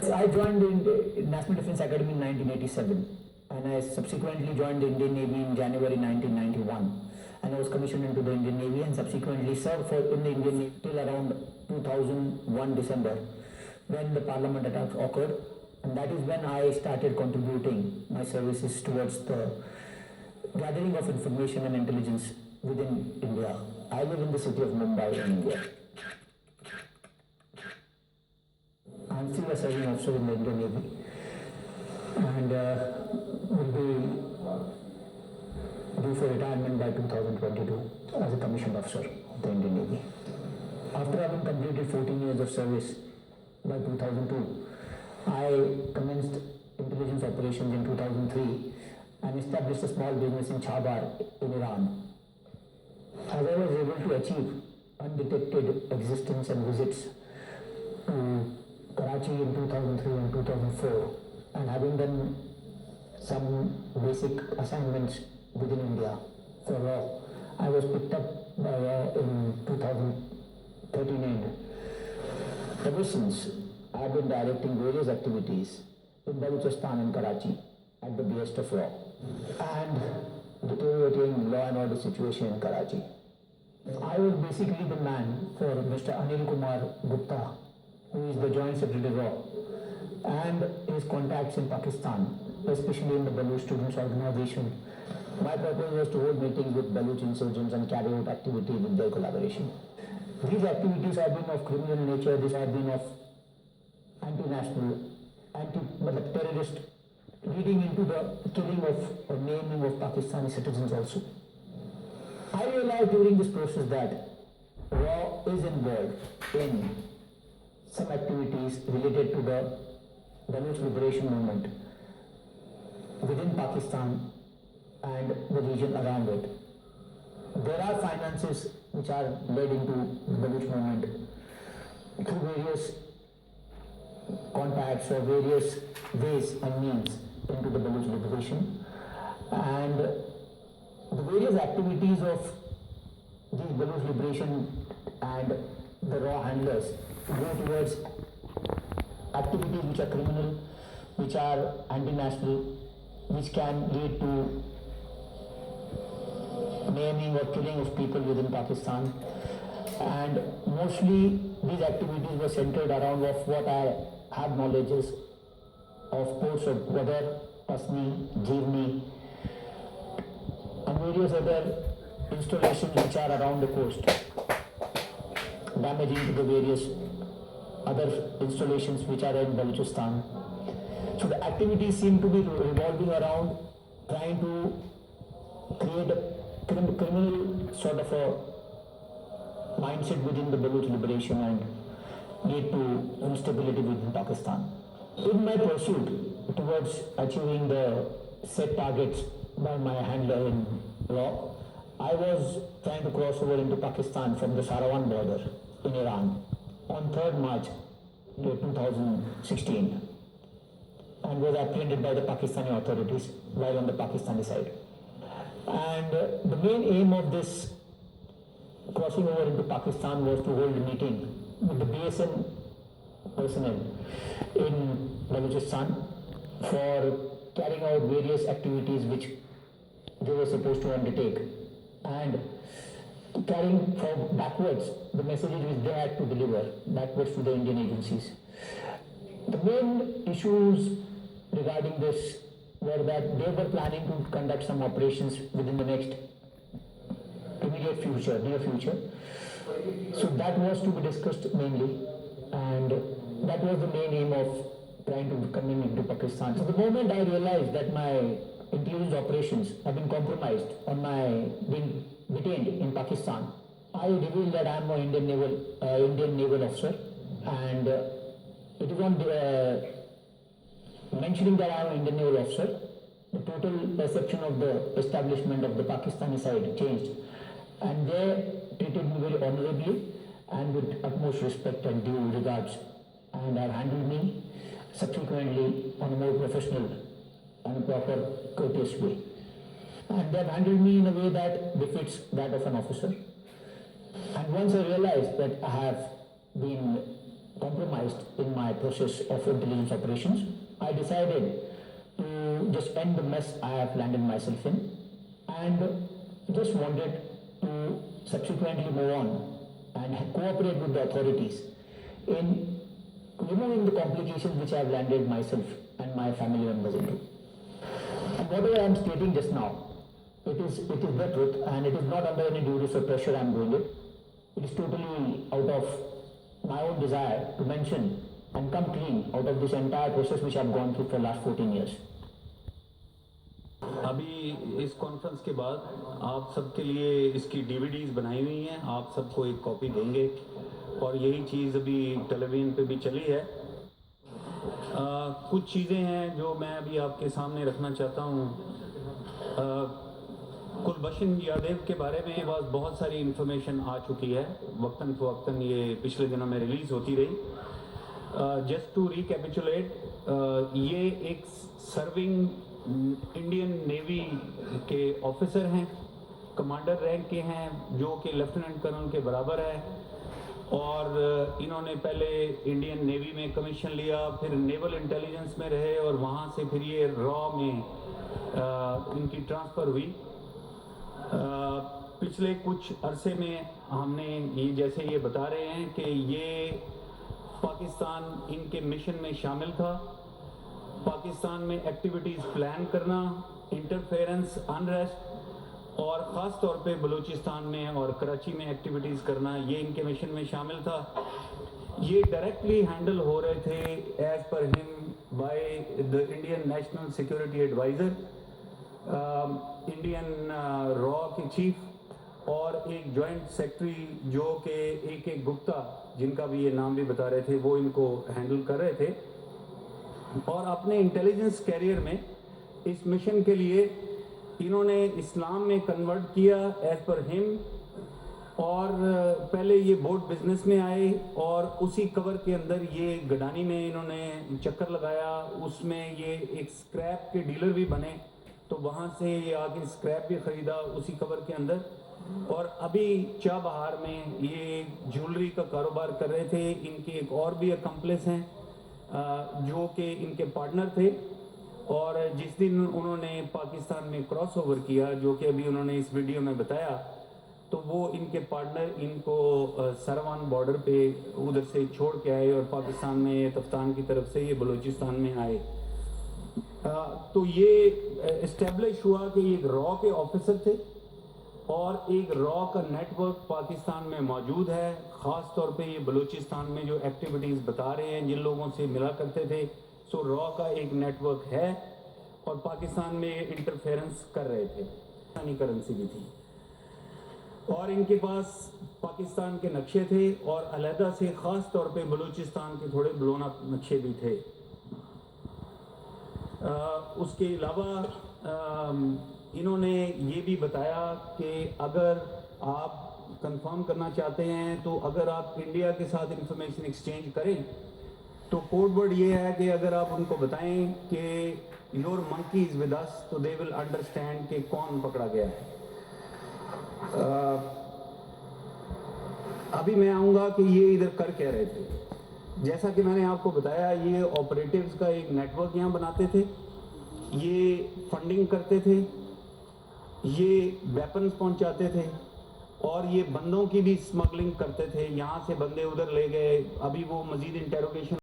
I joined the National Defence Academy in 1987, and I subsequently joined the Indian Navy in January 1991. And I was commissioned into the Indian Navy and subsequently served in the Indian Navy till around 2001 December, when the Parliament attack occurred, and that is when I started contributing my services towards the gathering of information and intelligence within India. I live in the city of Mumbai in India. I'm still a serving officer in the Indian Navy, and will be due for retirement by 2022 as a commissioned officer of the Indian Navy. After having completed 14 years of service by 2002, I commenced intelligence operations in 2003 and established a small business in Chabar in Iran. As I was able to achieve undetected existence and visits to Karachi in 2003 and 2004, and having done some basic assignments within India for law, I was picked up by in 2013 end. Ever since, I have been directing various activities in Balochistan and Karachi at the behest of law, and deteriorating law and order situation in Karachi. I was basically the man for Mr. Anil Kumar Gupta, who is the Joint Secretary Law, and his contacts in Pakistan, especially in the Baluch Students Organization. My purpose was to hold meetings with Baluch insurgents and carry out activities with their collaboration. These activities have been of criminal nature, these have been of anti-national, terrorist, leading into the killing of or naming of Pakistani citizens also. I realized during this process that law is involved in some activities related to the Baluch liberation movement within Pakistan and the region around it. There are finances which are led into the Baluch movement through various contacts or various ways and means into the Baluch liberation, and the various activities of these Baluch liberation and the raw handlers go towards activities which are criminal, which are anti-national, which can lead to naming or killing of people within Pakistan. And mostly these activities were centered around of what I have knowledge is of ports of Gwadar, Pasni, Jeevni, and various other installations which are around the coast, damaging to the various other installations which are in Balochistan. So the activities seem to be revolving around trying to create a criminal sort of a mindset within the Baluch liberation and lead to instability within Pakistan. In my pursuit towards achieving the set targets by my handler in law, I was trying to cross over into Pakistan from the Sarawan border in Iran on 3rd March 2016 and was apprehended by the Pakistani authorities while on the Pakistani side. And the main aim of this crossing over into Pakistan was to hold a meeting with the BSN personnel in Balochistan for carrying out various activities which they were supposed to undertake, and carrying backwards the messages which they had to deliver backwards to the Indian agencies. The main issues regarding this were that they were planning to conduct some operations within the next immediate future, near future. So that was to be discussed mainly, and that was the main aim of trying to come into Pakistan. So the moment I realized that my intelligence operations have been compromised on my being detained in Pakistan, I revealed that I am an Indian naval officer, and it is on mentioning that I am an Indian naval officer, the total perception of the establishment of the Pakistani side changed, and they treated me very honorably and with utmost respect and due regards, and have handled me subsequently on a more professional and proper courteous way. And they have handled me in a way that befits that of an officer. And once I realized that I have been compromised in my process of intelligence operations, I decided to just end the mess I have landed myself in, and just wanted to subsequently move on and cooperate with the authorities in removing the complications which I have landed myself and my family members into. And whatever I am stating just now, it is the truth, and it is not under any duress or pressure I am doing it. It is totally out of my own desire to mention and come clean out of this entire process which I have gone through for the last 14 years. अभी इस conference के बाद आप सबके लिए इसकी DVDs बनाई हुई हैं, आप सबको एक कॉपी देंगे और यही चीज़ अभी टेलीविजन पे भी चली है। कुछ चीज़ें हैं जो मैं अभी आपके सामने रखना चाहता हूँ। कुलभूषण यादव के बारे में बहुत सारी इन्फॉर्मेशन आ चुकी है, वक्तन फ़वक्तन ये पिछले दिनों में रिलीज़ होती रही। जस्ट टू रिकैपिचुलेट, ये एक सर्विंग इंडियन नेवी के ऑफिसर हैं, कमांडर रैंक के हैं, जो कि लेफ्टिनेंट कर्नल के बराबर है, और इन्होंने पहले इंडियन नेवी में कमीशन लिया, फिर नेवल इंटेलिजेंस में रहे और वहाँ से फिर ये रॉ में इनकी ट्रांसफ़र हुई। पिछले कुछ अरसे में हमने ये जैसे ये बता रहे हैं कि ये पाकिस्तान इनके मिशन में शामिल था, पाकिस्तान में एक्टिविटीज़ प्लान करना, इंटरफेरेंस, अनरेस्ट और ख़ास तौर पे बलूचिस्तान में और कराची में एक्टिविटीज़ करना, ये इनके मिशन में शामिल था। ये डायरेक्टली हैंडल हो रहे थे as per him by the Indian national security adviser, Indian रॉ के चीफ और एक जॉइंट सेक्रेटरी जो कि ए.के. गुप्ता, जिनका भी ये नाम भी बता रहे थे, वो इनको हैंडल कर रहे थे। और अपने इंटेलिजेंस कैरियर में इस मिशन के लिए इन्होंने इस्लाम में कन्वर्ट किया एज पर हिम, और पहले ये बोट बिजनेस में आए और उसी कवर के अंदर ये गडानी में इन्होंने चक्कर लगाया, उसमें ये एक स्क्रैप के डीलर भी बने, तो वहाँ से ये आगे स्क्रैप भी ख़रीदा उसी कवर के अंदर। और अभी चाबहार में ये ज्वेलरी का कारोबार कर रहे थे। इनके एक और भी अकम्प्लिस हैं जो कि इनके पार्टनर थे, और जिस दिन उन्होंने पाकिस्तान में क्रॉस ओवर किया, जो कि अभी उन्होंने इस वीडियो में बताया, तो वो इनके पार्टनर इनको सरवान बॉर्डर पे उधर से छोड़ के आए और पाकिस्तान में तफ्तान की तरफ से ये बलूचिस्तान में आए। तो ये इस्टेब्लिश हुआ कि एक रॉ के ऑफिसर थे और एक रॉ का नेटवर्क पाकिस्तान में मौजूद है। ख़ास तौर पे ये बलूचिस्तान में जो एक्टिविटीज़ बता रहे हैं, जिन लोगों से मिला करते थे, सो रॉ का एक नेटवर्क है और पाकिस्तान में इंटरफेरेंस कर रहे थे। पाकिस्तानी करेंसी भी थी और इनके पास पाकिस्तान के नक्शे थे और अलहदा से ख़ास तौर पे बलूचिस्तान के थोड़े बलोना नक्शे भी थे। उसके अलावा इन्होंने ये भी बताया कि अगर आप कंफर्म करना चाहते हैं, तो अगर आप इंडिया के साथ इंफॉर्मेशन एक्सचेंज करें, तो कोड वर्ड ये है कि अगर आप उनको बताएं कि your monkey is with us, तो दे विल अंडरस्टैंड कि कौन पकड़ा गया है। अभी मैं आऊँगा कि ये इधर कर क्या रहे थे। जैसा कि मैंने आपको बताया, ये ऑपरेटिव्स का एक नेटवर्क यहाँ बनाते थे, ये फंडिंग करते थे, ये वेपन्स पहुँचाते थे और ये बंदों की भी स्मगलिंग करते थे। यहाँ से बंदे उधर ले गए, अभी वो मज़ीद इंटेरोगेशन